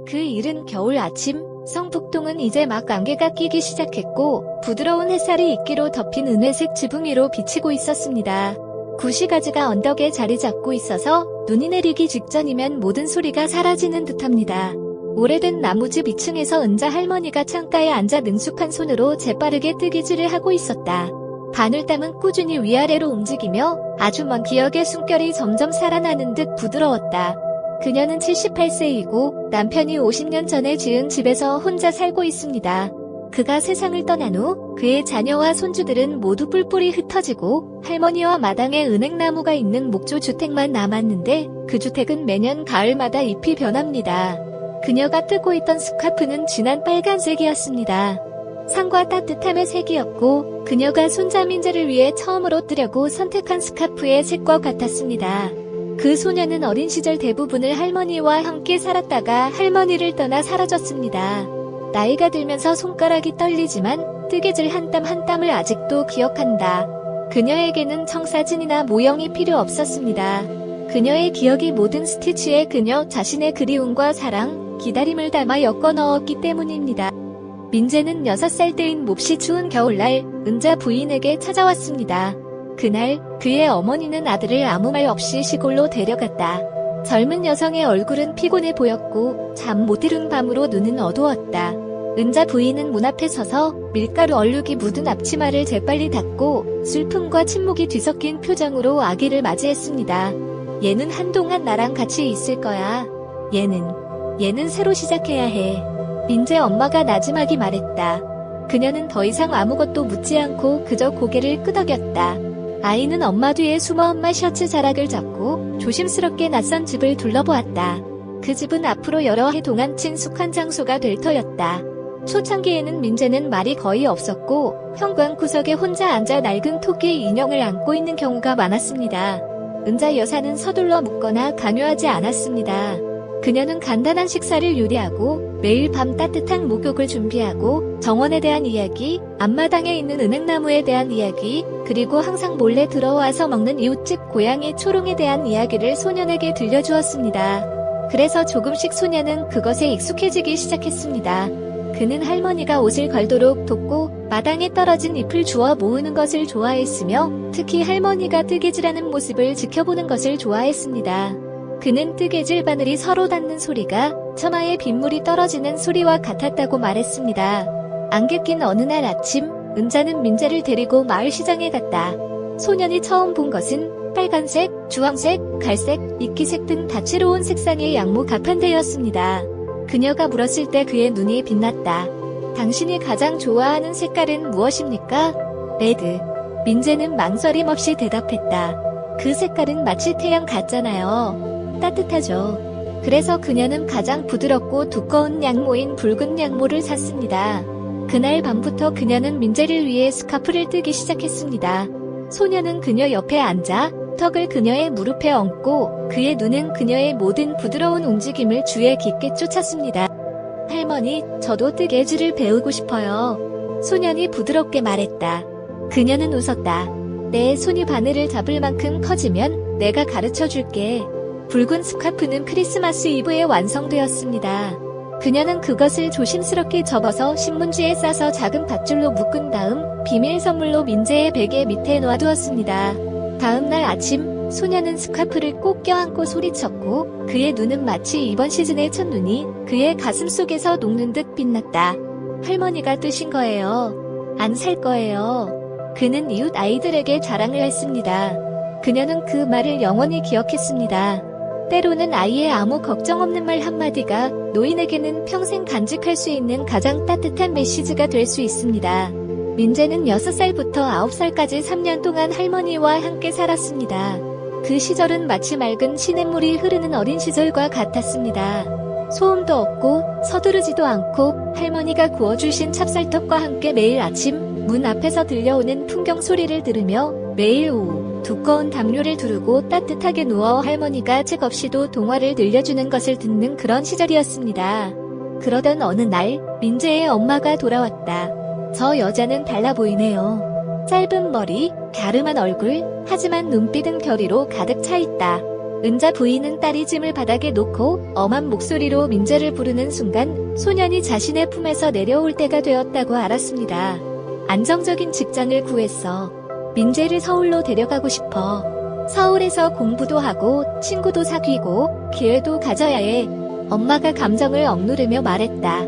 그 이른 겨울 아침, 성북동은 이제 막 안개가 끼기 시작했고 부드러운 햇살이 이끼로 덮인 은회색 지붕 위로 비치고 있었습니다. 구시가지가 언덕에 자리 잡고 있어서 눈이 내리기 직전이면 모든 소리가 사라지는 듯합니다. 오래된 나무집 2층에서 은자 할머니가 창가에 앉아 능숙한 손으로 재빠르게 뜨개질을 하고 있었다. 바늘땀은 꾸준히 위아래로 움직이며 아주 먼 기억의 숨결이 점점 살아나는 듯 부드러웠다. 그녀는 78세이고 남편이 50년 전에 지은 집에서 혼자 살고 있습니다. 그가 세상을 떠난 후 그의 자녀와 손주들은 모두 뿔뿔이 흩어지고 할머니와 마당에 은행나무가 있는 목조주택만 남았는데 그 주택은 매년 가을마다 잎이 변합니다. 그녀가 뜨고 있던 스카프는 진한 빨간색이었습니다. 상과 따뜻함의 색이었고 그녀가 손자 민재를 위해 처음으로 뜨려고 선택한 스카프의 색과 같았습니다. 그 소녀는 어린 시절 대부분을 할머니와 함께 살았다가 할머니를 떠나 사라졌습니다. 나이가 들면서 손가락이 떨리지만 뜨개질 한 땀 한 땀을 아직도 기억한다. 그녀에게는 청사진이나 모형이 필요 없었습니다. 그녀의 기억이 모든 스티치에 그녀 자신의 그리움과 사랑, 기다림을 담아 엮어 넣었기 때문입니다. 민재는 6살 때인 몹시 추운 겨울날 은자 부인에게 찾아왔습니다. 그날 그의 어머니는 아들을 아무 말 없이 시골로 데려갔다. 젊은 여성의 얼굴은 피곤해 보였고 잠 못 이룬 밤으로 눈은 어두웠다. 은자 부인은 문 앞에 서서 밀가루 얼룩이 묻은 앞치마를 재빨리 닦고 슬픔과 침묵이 뒤섞인 표정으로 아기를 맞이했습니다. 얘는 한동안 나랑 같이 있을 거야. 얘는 새로 시작해야 해. 민재 엄마가 나지막이 말했다. 그녀는 더 이상 아무것도 묻지 않고 그저 고개를 끄덕였다. 아이는 엄마 뒤에 숨어 엄마 셔츠 자락을 잡고 조심스럽게 낯선 집을 둘러보았다. 그 집은 앞으로 여러 해 동안 친숙한 장소가 될 터였다. 초창기에는 민재는 말이 거의 없었고 현관 구석에 혼자 앉아 낡은 토끼 인형을 안고 있는 경우가 많았습니다. 은자 여사는 서둘러 묻거나 강요하지 않았습니다. 그녀는 간단한 식사를 요리하고 매일 밤 따뜻한 목욕을 준비하고 정원에 대한 이야기, 앞마당에 있는 은행나무에 대한 이야기, 그리고 항상 몰래 들어와서 먹는 이웃집 고양이 초롱에 대한 이야기를 소년에게 들려주었습니다. 그래서 조금씩 소년은 그것에 익숙해지기 시작했습니다. 그는 할머니가 옷을 걸도록 돕고 마당에 떨어진 잎을 주워 모으는 것을 좋아했으며 특히 할머니가 뜨개질하는 모습을 지켜보는 것을 좋아했습니다. 그는 뜨개질 바늘이 서로 닿는 소리가 처마에 빗물이 떨어지는 소리와 같았다고 말했습니다. 안개 낀 어느 날 아침, 은자는 민재를 데리고 마을 시장에 갔다. 소년이 처음 본 것은 빨간색, 주황색, 갈색, 이끼색 등 다채로운 색상의 양모 가판대였습니다. 그녀가 물었을 때 그의 눈이 빛났다. 당신이 가장 좋아하는 색깔은 무엇입니까? 레드. 민재는 망설임 없이 대답했다. 그 색깔은 마치 태양 같잖아요. 따뜻하죠. 그래서 그녀는 가장 부드럽고 두꺼운 양모인 붉은 양모를 샀습니다. 그날 밤부터 그녀는 민재를 위해 스카프를 뜨기 시작했습니다. 소녀는 그녀 옆에 앉아 턱을 그녀의 무릎에 얹고 그의 눈은 그녀의 모든 부드러운 움직임을 주에 깊게 쫓았습니다. 할머니, 저도 뜨개질을 배우고 싶어요. 소년이 부드럽게 말했다. 그녀는 웃었다. 내 손이 바늘을 잡을 만큼 커지면 내가 가르쳐 줄게. 붉은 스카프는 크리스마스 이브에 완성되었습니다. 그녀는 그것을 조심스럽게 접어서 신문지에 싸서 작은 밧줄로 묶은 다음 비밀 선물로 민재의 베개 밑에 놓아두었습니다. 다음 날 아침, 소녀는 스카프를 꼭 껴안고 소리쳤고 그의 눈은 마치 이번 시즌의 첫눈이 그의 가슴 속에서 녹는 듯 빛났다. 할머니가 뜨신 거예요. 안 살 거예요. 그는 이웃 아이들에게 자랑을 했습니다. 그녀는 그 말을 영원히 기억했습니다. 때로는 아이의 아무 걱정 없는 말 한마디가 노인에게는 평생 간직할 수 있는 가장 따뜻한 메시지가 될 수 있습니다. 민재는 6살부터 9살까지 3년 동안 할머니와 함께 살았습니다. 그 시절은 마치 맑은 시냇물이 흐르는 어린 시절과 같았습니다. 소음도 없고 서두르지도 않고 할머니가 구워주신 찹쌀떡과 함께 매일 아침 문 앞에서 들려오는 풍경 소리를 들으며 매일 오후 두꺼운 담요를 두르고 따뜻하게 누워 할머니가 책 없이도 동화를 들려주는 것을 듣는 그런 시절이었습니다. 그러던 어느 날 민재의 엄마가 돌아왔다. 저 여자는 달라 보이네요. 짧은 머리, 갸름한 얼굴, 하지만 눈빛은 결의로 가득 차 있다. 은자 부인은 딸이 짐을 바닥에 놓고 엄한 목소리로 민재를 부르는 순간 소년이 자신의 품에서 내려올 때가 되었다고 알았습니다. 안정적인 직장을 구했어. 민재를 서울로 데려가고 싶어. 서울에서 공부도 하고 친구도 사귀고 기회도 가져야 해. 엄마가 감정을 억누르며 말했다.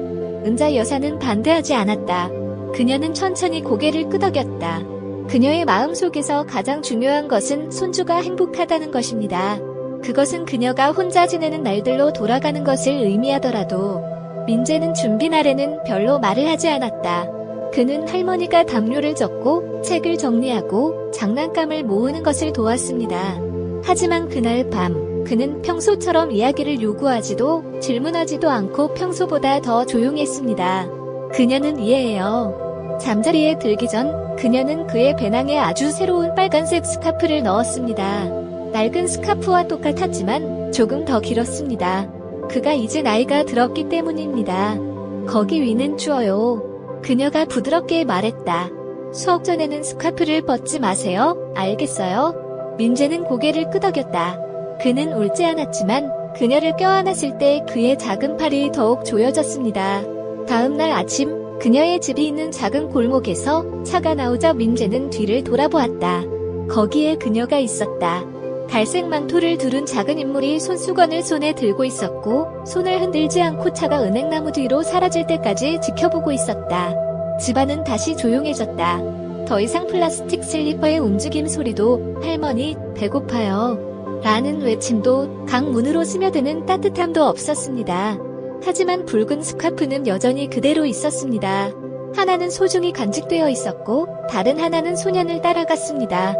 은자 여사는 반대하지 않았다. 그녀는 천천히 고개를 끄덕였다. 그녀의 마음속에서 가장 중요한 것은 손주가 행복하다는 것입니다. 그것은 그녀가 혼자 지내는 날들로 돌아가는 것을 의미하더라도 민재는 준비 날에는 별로 말을 하지 않았다. 그는 할머니가 담요를 젓고 책을 정리하고 장난감을 모으는 것을 도왔습니다. 하지만 그날 밤 그는 평소처럼 이야기를 요구하지도 질문하지도 않고 평소보다 더 조용했습니다. 그녀는 이해해요. 잠자리에 들기 전 그녀는 그의 배낭에 아주 새로운 빨간색 스카프를 넣었습니다. 낡은 스카프와 똑같았지만 조금 더 길었습니다. 그가 이제 나이가 들었기 때문입니다. 거기 위는 추워요. 그녀가 부드럽게 말했다. 수업 전에는 스카프를 벗지 마세요. 알겠어요? 민재는 고개를 끄덕였다. 그는 울지 않았지만 그녀를 껴안았을 때 그의 작은 팔이 더욱 조여졌습니다. 다음 날 아침 그녀의 집이 있는 작은 골목에서 차가 나오자 민재는 뒤를 돌아보았다. 거기에 그녀가 있었다. 갈색 망토를 두른 작은 인물이 손수건을 손에 들고 있었고 손을 흔들지 않고 차가 은행나무 뒤로 사라질 때까지 지켜보고 있었다. 집안은 다시 조용해졌다. 더 이상 플라스틱 슬리퍼의 움직임 소리도 할머니 배고파요 라는 외침도 강 문으로 스며드는 따뜻함도 없었습니다. 하지만 붉은 스카프는 여전히 그대로 있었습니다. 하나는 소중히 간직되어 있었고 다른 하나는 소년을 따라갔습니다.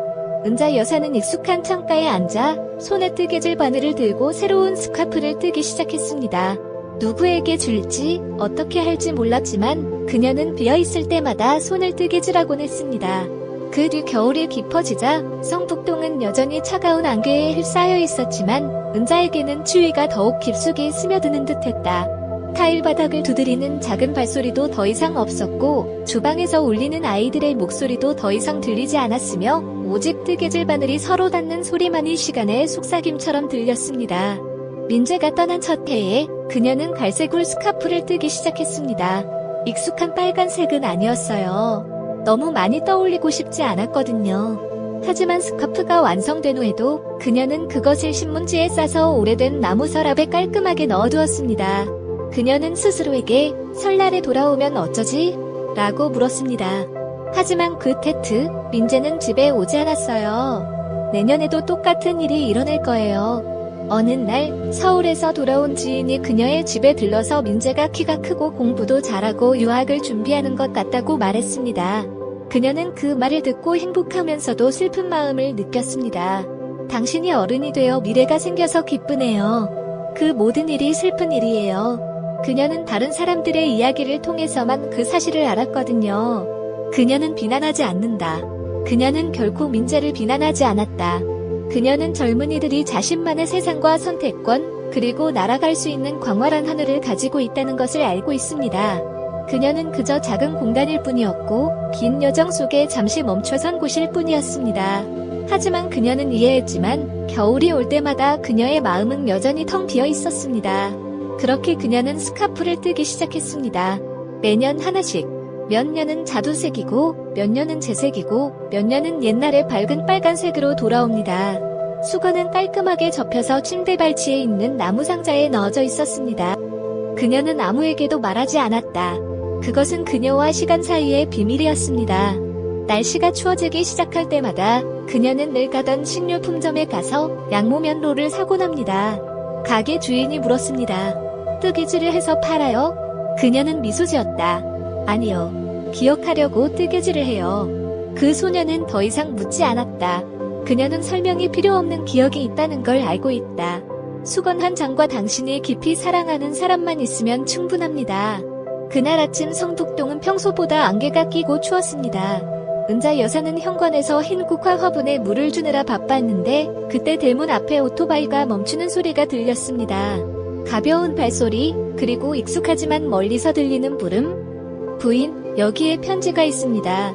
은자 여사는 익숙한 창가에 앉아 손에 뜨개질 바늘을 들고 새로운 스카프를 뜨기 시작했습니다. 누구에게 줄지 어떻게 할지 몰랐지만 그녀는 비어있을 때마다 손을 뜨개질하곤 했습니다. 그 뒤 겨울이 깊어지자 성북동은 여전히 차가운 안개에 휩싸여 있었지만 은자에게는 추위가 더욱 깊숙이 스며드는 듯했다. 타일 바닥을 두드리는 작은 발소리도 더 이상 없었고 주방에서 울리는 아이들의 목소리도 더 이상 들리지 않았으며 오직 뜨개질 바늘이 서로 닿는 소리만이 시간의 속삭임처럼 들렸습니다. 민재가 떠난 첫 해에 그녀는 갈색울 스카프를 뜨기 시작했습니다. 익숙한 빨간색은 아니었어요. 너무 많이 떠올리고 싶지 않았거든요. 하지만 스카프가 완성된 후에도 그녀는 그것을 신문지에 싸서 오래된 나무 서랍에 깔끔하게 넣어두었습니다. 그녀는 스스로에게 설날에 돌아오면 어쩌지? 라고 물었습니다. 하지만 그 테트, 민재는 집에 오지 않았어요. 내년에도 똑같은 일이 일어날 거예요. 어느 날 서울에서 돌아온 지인이 그녀의 집에 들러서 민재가 키가 크고 공부도 잘하고 유학을 준비하는 것 같다고 말했습니다. 그녀는 그 말을 듣고 행복하면서도 슬픈 마음을 느꼈습니다. 당신이 어른이 되어 미래가 생겨서 기쁘네요. 그 모든 일이 슬픈 일이에요. 그녀는 다른 사람들의 이야기를 통해서만 그 사실을 알았거든요. 그녀는 비난하지 않는다. 그녀는 결코 민재를 비난하지 않았다. 그녀는 젊은이들이 자신만의 세상과 선택권, 그리고 날아갈 수 있는 광활한 하늘을 가지고 있다는 것을 알고 있습니다. 그녀는 그저 작은 공간일 뿐이었고, 긴 여정 속에 잠시 멈춰선 곳일 뿐이었습니다. 하지만 그녀는 이해했지만, 겨울이 올 때마다 그녀의 마음은 여전히 텅 비어 있었습니다. 그렇게 그녀는 스카프를 뜨기 시작했습니다. 매년 하나씩. 몇 년은 자두색이고, 몇 년은 재색이고, 몇 년은 옛날의 밝은 빨간색으로 돌아옵니다. 수건은 깔끔하게 접혀서 침대 발치에 있는 나무 상자에 넣어져 있었습니다. 그녀는 아무에게도 말하지 않았다. 그것은 그녀와 시간 사이의 비밀이었습니다. 날씨가 추워지기 시작할 때마다 그녀는 늘 가던 식료품점에 가서 양모면로를 사곤 합니다. 가게 주인이 물었습니다. 뜨개질을 해서 팔아요? 그녀는 미소 지었다. 아니요. 기억하려고 뜨개질을 해요. 그 소녀는 더 이상 묻지 않았다. 그녀는 설명이 필요 없는 기억이 있다는 걸 알고 있다. 수건 한 장과 당신이 깊이 사랑하는 사람만 있으면 충분합니다. 그날 아침 성북동은 평소보다 안개가 끼고 추웠습니다. 은자 여사는 현관에서 흰 국화 화분에 물을 주느라 바빴는데 그때 대문 앞에 오토바이가 멈추는 소리가 들렸습니다. 가벼운 발소리, 그리고 익숙하지만 멀리서 들리는 부름. 부인, 여기에 편지가 있습니다.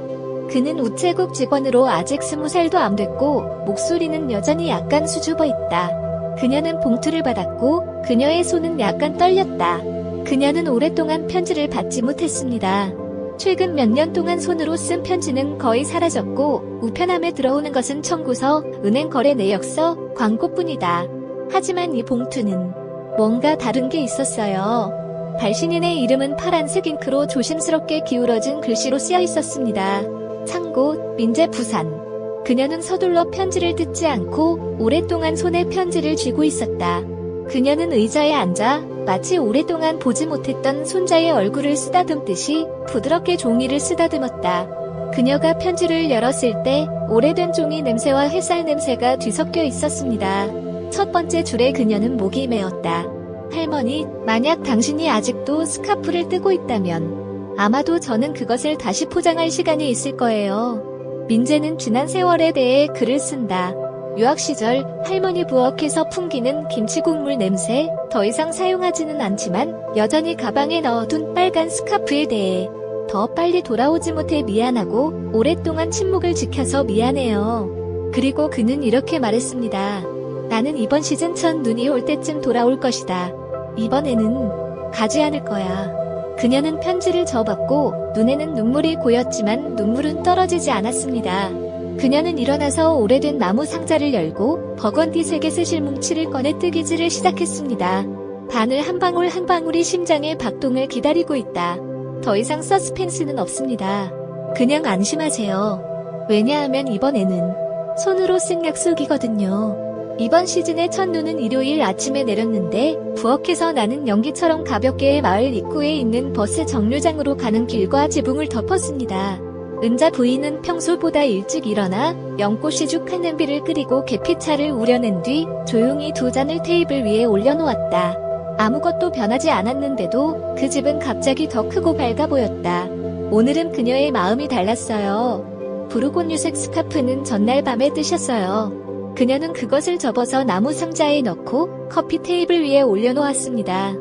그는 우체국 직원으로 아직 20살도 안 됐고 목소리는 여전히 약간 수줍어 있다. 그녀는 봉투를 받았고 그녀의 손은 약간 떨렸다. 그녀는 오랫동안 편지를 받지 못했습니다. 최근 몇 년 동안 손으로 쓴 편지는 거의 사라졌고 우편함에 들어오는 것은 청구서, 은행 거래 내역서, 광고뿐이다. 하지만 이 봉투는 뭔가 다른 게 있었어요. 발신인의 이름은 파란색 잉크로 조심스럽게 기울어진 글씨로 쓰여 있었습니다. 창고, 민재 부산. 그녀는 서둘러 편지를 뜯지 않고 오랫동안 손에 편지를 쥐고 있었다. 그녀는 의자에 앉아 마치 오랫동안 보지 못했던 손자의 얼굴을 쓰다듬듯이 부드럽게 종이를 쓰다듬었다. 그녀가 편지를 열었을 때 오래된 종이 냄새와 햇살 냄새가 뒤섞여 있었습니다. 첫 번째 줄에 그녀는 목이 메었다. 할머니, 만약 당신이 아직도 스카프를 뜨고 있다면 아마도 저는 그것을 다시 포장할 시간이 있을 거예요. 민재는 지난 세월에 대해 글을 쓴다. 유학 시절 할머니 부엌에서 풍기는 김치 국물 냄새, 더 이상 사용하지는 않지만 여전히 가방에 넣어둔 빨간 스카프에 대해 더 빨리 돌아오지 못해 미안하고 오랫동안 침묵을 지켜서 미안해요. 그리고 그는 이렇게 말했습니다. 나는 이번 시즌 첫 눈이 올 때쯤 돌아올 것이다. 이번에는 가지 않을 거야. 그녀는 편지를 접었고 눈에는 눈물이 고였지만 눈물은 떨어지지 않았습니다. 그녀는 일어나서 오래된 나무 상자를 열고 버건디색의 스실뭉치를 꺼내 뜨개질을 시작했습니다. 바늘 한 방울 한 방울이 심장의 박동을 기다리고 있다. 더 이상 서스펜스는 없습니다. 그냥 안심하세요. 왜냐하면 이번에는 손으로 쓴 약속이거든요. 이번 시즌의 첫 눈은 일요일 아침에 내렸는데 부엌에서 나는 연기처럼 가볍게 마을 입구에 있는 버스 정류장으로 가는 길과 지붕을 덮었습니다. 은자 부인은 평소보다 일찍 일어나 연꽃이 죽한 냄비를 끓이고 계피차를 우려낸 뒤 조용히 두 잔을 테이블 위에 올려놓았다. 아무것도 변하지 않았는데도 그 집은 갑자기 더 크고 밝아 보였다. 오늘은 그녀의 마음이 달랐어요. 부르곤유색 스카프는 전날 밤에 뜨셨어요. 그녀는 그것을 접어서 나무 상자에 넣고 커피 테이블 위에 올려놓았습니다.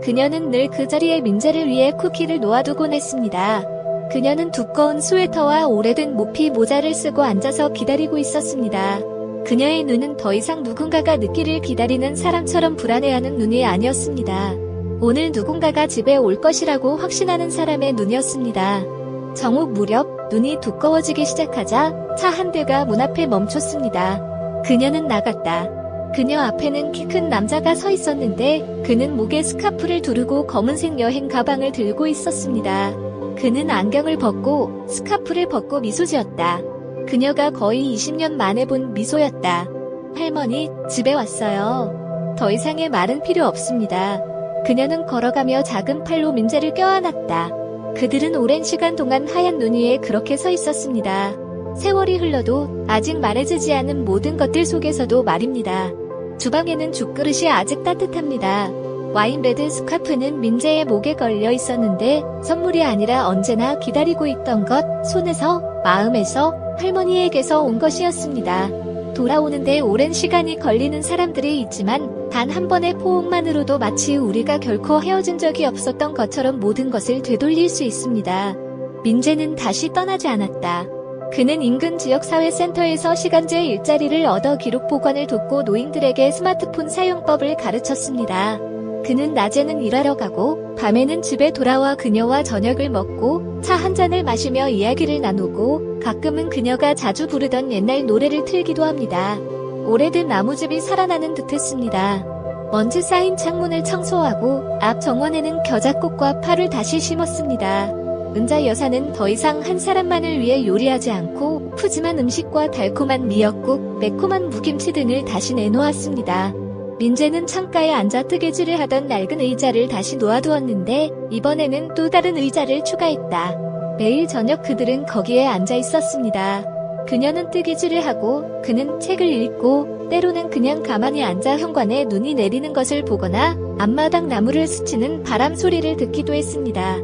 그녀는 늘 그 자리에 민재를 위해 쿠키를 놓아두곤 했습니다. 그녀는 두꺼운 스웨터와 오래된 모피 모자를 쓰고 앉아서 기다리고 있었습니다. 그녀의 눈은 더 이상 누군가가 늦기를 기다리는 사람처럼 불안해하는 눈이 아니었습니다. 오늘 누군가가 집에 올 것이라고 확신하는 사람의 눈이었습니다. 정오 무렵 눈이 두꺼워지기 시작하자 차 한 대가 문 앞에 멈췄습니다. 그녀는 나갔다. 그녀 앞에는 키 큰 남자가 서 있었는데 그는 목에 스카프를 두르고 검은색 여행 가방을 들고 있었습니다. 그는 안경을 벗고 스카프를 벗고 미소 지었다. 그녀가 거의 20년 만에 본 미소였다. 할머니, 집에 왔어요. 더 이상의 말은 필요 없습니다. 그녀는 걸어가며 작은 팔로 민재를 껴안았다. 그들은 오랜 시간 동안 하얀 눈 위에 그렇게 서 있었습니다. 세월이 흘러도 아직 말해지지 않은 모든 것들 속에서도 말입니다. 주방에는 죽그릇이 아직 따뜻합니다. 와인레드 스카프는 민재의 목에 걸려 있었는데 선물이 아니라 언제나 기다리고 있던 것, 손에서, 마음에서, 할머니에게서 온 것이었습니다. 돌아오는데 오랜 시간이 걸리는 사람들이 있지만 단 한 번의 포옹만으로도 마치 우리가 결코 헤어진 적이 없었던 것처럼 모든 것을 되돌릴 수 있습니다. 민재는 다시 떠나지 않았다. 그는 인근 지역사회센터에서 시간제 일자리를 얻어 기록 보관을 돕고 노인들에게 스마트폰 사용법을 가르쳤습니다. 그는 낮에는 일하러 가고 밤에는 집에 돌아와 그녀와 저녁을 먹고 차 한 잔을 마시며 이야기를 나누고 가끔은 그녀가 자주 부르던 옛날 노래를 틀기도 합니다. 오래된 나무집이 살아나는 듯했습니다. 먼지 쌓인 창문을 청소하고 앞 정원에는 겨자꽃과 파를 다시 심었습니다. 은자 여사는 더 이상 한 사람만을 위해 요리하지 않고 푸짐한 음식과 달콤한 미역국, 매콤한 무김치 등을 다시 내놓았습니다. 민재는 창가에 앉아 뜨개질을 하던 낡은 의자를 다시 놓아두었는데 이번에는 또 다른 의자를 추가했다. 매일 저녁 그들은 거기에 앉아 있었습니다. 그녀는 뜨개질을 하고 그는 책을 읽고 때로는 그냥 가만히 앉아 현관에 눈이 내리는 것을 보거나 앞마당 나무를 스치는 바람 소리를 듣기도 했습니다.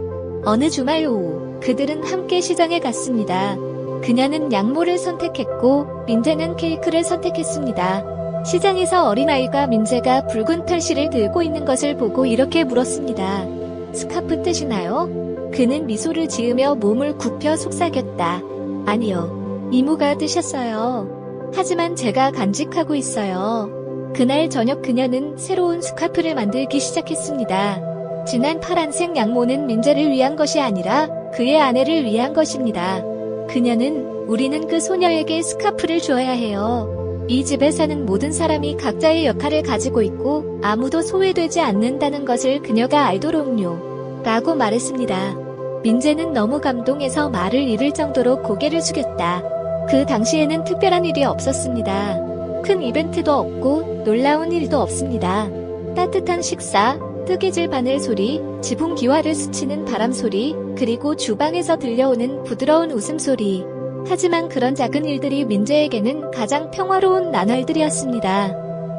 어느 주말 오후 그들은 함께 시장에 갔습니다. 그녀는 양모를 선택했고 민재는 케이크를 선택했습니다. 시장에서 어린아이가 민재가 붉은 털실을 들고 있는 것을 보고 이렇게 물었습니다. 스카프 뜨시나요? 그는 미소를 지으며 몸을 굽혀 속삭였다. 아니요. 이모가 뜨셨어요. 하지만 제가 간직하고 있어요. 그날 저녁 그녀는 새로운 스카프를 만들기 시작했습니다. 진한 파란색 양모는 민재를 위한 것이 아니라 그의 아내를 위한 것입니다. 그녀는 우리는 그 소녀에게 스카프를 주어야 해요. 이 집에 사는 모든 사람이 각자의 역할을 가지고 있고 아무도 소외되지 않는다는 것을 그녀가 알도록요. 라고 말했습니다. 민재는 너무 감동해서 말을 잃을 정도로 고개를 숙였다. 그 당시에는 특별한 일이 없었습니다. 큰 이벤트도 없고 놀라운 일도 없습니다. 따뜻한 식사, 뜨개질 바늘 소리, 지붕 기와를 스치는 바람 소리, 그리고 주방에서 들려오는 부드러운 웃음소리. 하지만 그런 작은 일들이 민재에게는 가장 평화로운 나날들이었습니다.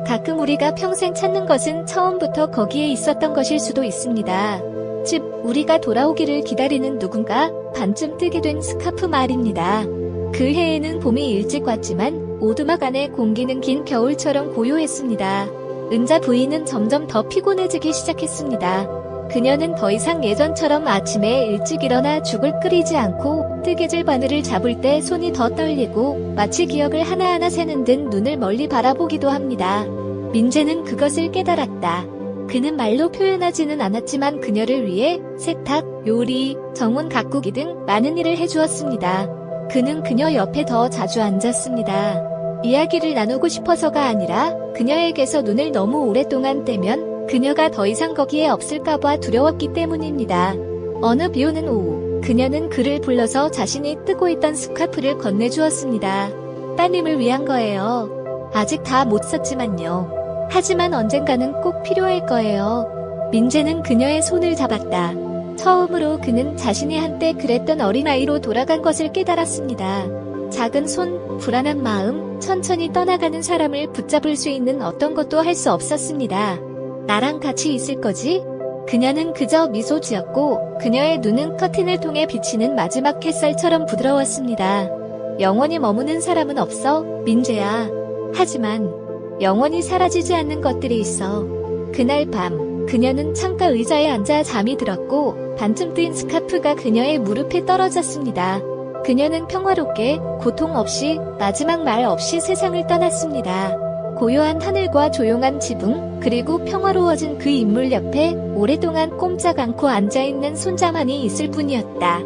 가끔 우리가 평생 찾는 것은 처음부터 거기에 있었던 것일 수도 있습니다. 즉, 우리가 돌아오기를 기다리는 누군가, 반쯤 뜨게 된 스카프 말입니다. 그 해에는 봄이 일찍 왔지만 오두막 안의 공기는 긴 겨울처럼 고요했습니다. 은자 부인은 점점 더 피곤해지기 시작했습니다. 그녀는 더 이상 예전처럼 아침에 일찍 일어나 죽을 끓이지 않고 뜨개질 바늘을 잡을 때 손이 더 떨리고 마치 기억을 하나하나 세는 듯 눈을 멀리 바라보기도 합니다. 민재는 그것을 깨달았다. 그는 말로 표현하지는 않았지만 그녀를 위해 세탁, 요리, 정원 가꾸기 등 많은 일을 해주었습니다. 그는 그녀 옆에 더 자주 앉았습니다. 이야기를 나누고 싶어서가 아니라 그녀에게서 눈을 너무 오랫동안 떼면 그녀가 더 이상 거기에 없을까봐 두려웠기 때문입니다. 어느 비오는 오후, 그녀는 그를 불러서 자신이 뜨고 있던 스카프를 건네주었습니다. 따님을 위한 거예요. 아직 다 못 썼지만요. 하지만 언젠가는 꼭 필요할 거예요. 민재는 그녀의 손을 잡았다. 처음으로 그는 자신이 한때 그랬던 어린아이로 돌아간 것을 깨달았습니다. 작은 손, 불안한 마음, 천천히 떠나가는 사람을 붙잡을 수 있는 어떤 것도 할 수 없었습니다. 나랑 같이 있을 거지? 그녀는 그저 미소 지었고 그녀의 눈은 커튼을 통해 비치는 마지막 햇살처럼 부드러웠습니다. 영원히 머무는 사람은 없어, 민재야. 하지만 영원히 사라지지 않는 것들이 있어. 그날 밤, 그녀는 창가 의자에 앉아 잠이 들었고 반쯤 뜬 스카프가 그녀의 무릎에 떨어졌습니다. 그녀는 평화롭게, 고통 없이, 마지막 말 없이 세상을 떠났습니다. 고요한 하늘과 조용한 지붕, 그리고 평화로워진 그 인물 옆에 오랫동안 꼼짝 않고 앉아있는 손자만이 있을 뿐이었다.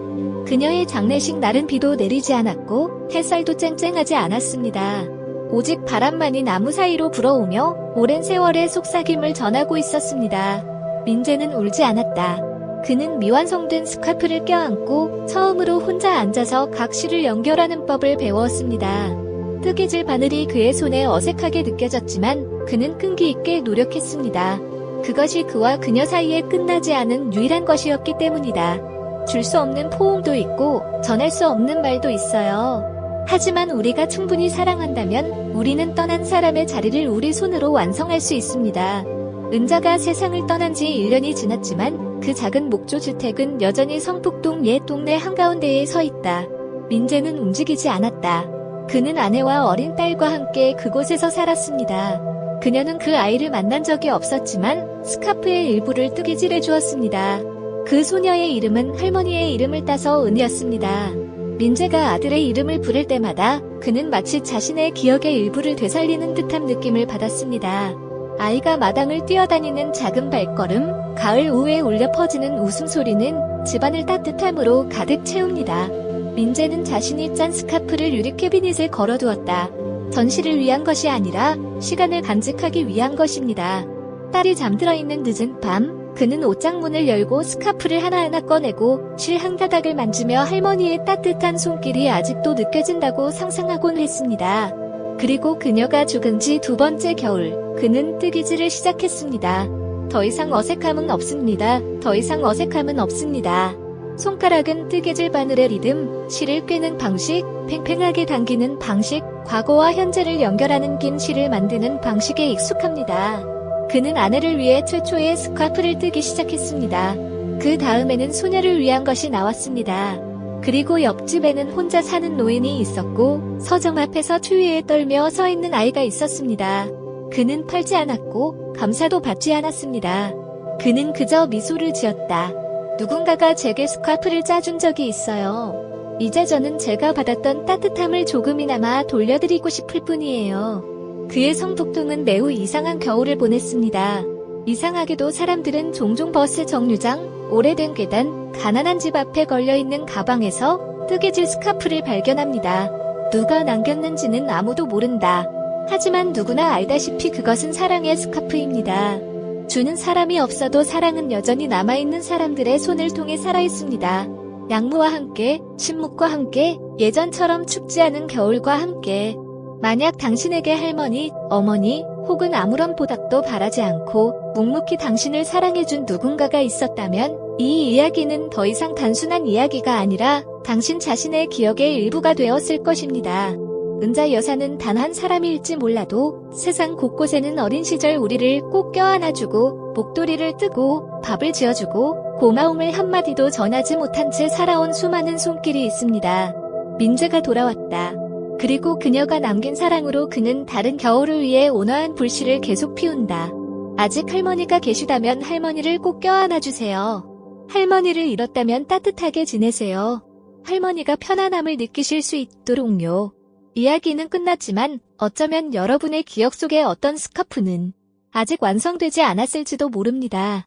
그녀의 장례식 날은 비도 내리지 않았고 햇살도 쨍쨍하지 않았습니다. 오직 바람만이 나무 사이로 불어오며 오랜 세월의 속삭임을 전하고 있었습니다. 민재는 울지 않았다. 그는 미완성된 스카프를 껴안고 처음으로 혼자 앉아서 각실을 연결하는 법을 배웠습니다. 뜨개질 바늘이 그의 손에 어색하게 느껴졌지만 그는 끈기 있게 노력했습니다. 그것이 그와 그녀 사이에 끝나지 않은 유일한 것이었기 때문이다. 줄 수 없는 포옹도 있고 전할 수 없는 말도 있어요. 하지만 우리가 충분히 사랑한다면 우리는 떠난 사람의 자리를 우리 손으로 완성할 수 있습니다. 은자가 세상을 떠난 지 1년이 지났지만 그 작은 목조주택은 여전히 성북동 옛 동네 한가운데에 서 있다. 민재는 움직이지 않았다. 그는 아내와 어린 딸과 함께 그곳에서 살았습니다. 그녀는 그 아이를 만난 적이 없었지만 스카프의 일부를 뜨개질해 주었습니다. 그 소녀의 이름은 할머니의 이름을 따서 은이었습니다. 민재가 아들의 이름을 부를 때마다 그는 마치 자신의 기억의 일부를 되살리는 듯한 느낌을 받았습니다. 아이가 마당을 뛰어다니는 작은 발걸음, 가을 오후에 울려 퍼지는 웃음소리는 집안을 따뜻함으로 가득 채웁니다. 민재는 자신이 짠 스카프를 유리 캐비닛에 걸어두었다. 전시를 위한 것이 아니라 시간을 간직하기 위한 것입니다. 딸이 잠들어 있는 늦은 밤, 그는 옷장문을 열고 스카프를 하나하나 꺼내고 실 한 가닥을 만지며 할머니의 따뜻한 손길이 아직도 느껴진다고 상상하곤 했습니다. 그리고 그녀가 죽은 지 2번째 겨울, 그는 뜨개질을 시작했습니다. 더 이상 어색함은 없습니다. 더 이상 어색함은 없습니다. 손가락은 뜨개질 바늘의 리듬, 실을 꿰는 방식, 팽팽하게 당기는 방식, 과거와 현재를 연결하는 긴 실을 만드는 방식에 익숙합니다. 그는 아내를 위해 최초의 스카프를 뜨기 시작했습니다. 그 다음에는 소녀를 위한 것이 나왔습니다. 그리고 옆집에는 혼자 사는 노인이 있었고 서점 앞에서 추위에 떨며 서 있는 아이가 있었습니다. 그는 팔지 않았고 감사도 받지 않았습니다. 그는 그저 미소를 지었다. 누군가가 제게 스카프를 짜준 적이 있어요. 이제 저는 제가 받았던 따뜻함을 조금이나마 돌려드리고 싶을 뿐이에요. 그의 성북동은 매우 이상한 겨울을 보냈습니다. 이상하게도 사람들은 종종 버스 정류장, 오래된 계단, 가난한 집 앞에 걸려있는 가방에서 뜨개질 스카프를 발견합니다. 누가 남겼는지는 아무도 모른다. 하지만 누구나 알다시피 그것은 사랑의 스카프입니다. 주는 사람이 없어도 사랑은 여전히 남아있는 사람들의 손을 통해 살아있습니다. 양무와 함께, 신묵과 함께, 예전처럼 춥지 않은 겨울과 함께. 만약 당신에게 할머니, 어머니, 혹은 아무런 보답도 바라지 않고 묵묵히 당신을 사랑해준 누군가가 있었다면 이 이야기는 더 이상 단순한 이야기가 아니라 당신 자신의 기억의 일부가 되었을 것입니다. 은자 여사는 단 한 사람일지 몰라도 세상 곳곳에는 어린 시절 우리를 꼭 껴안아주고 목도리를 뜨고 밥을 지어주고 고마움을 한마디도 전하지 못한 채 살아온 수많은 손길이 있습니다. 민재가 돌아왔다. 그리고 그녀가 남긴 사랑으로 그는 다른 겨울을 위해 온화한 불씨를 계속 피운다. 아직 할머니가 계시다면 할머니를 꼭 껴안아주세요. 할머니를 잃었다면 따뜻하게 지내세요. 할머니가 편안함을 느끼실 수 있도록요. 이야기는 끝났지만 어쩌면 여러분의 기억 속의 어떤 스카프는 아직 완성되지 않았을지도 모릅니다.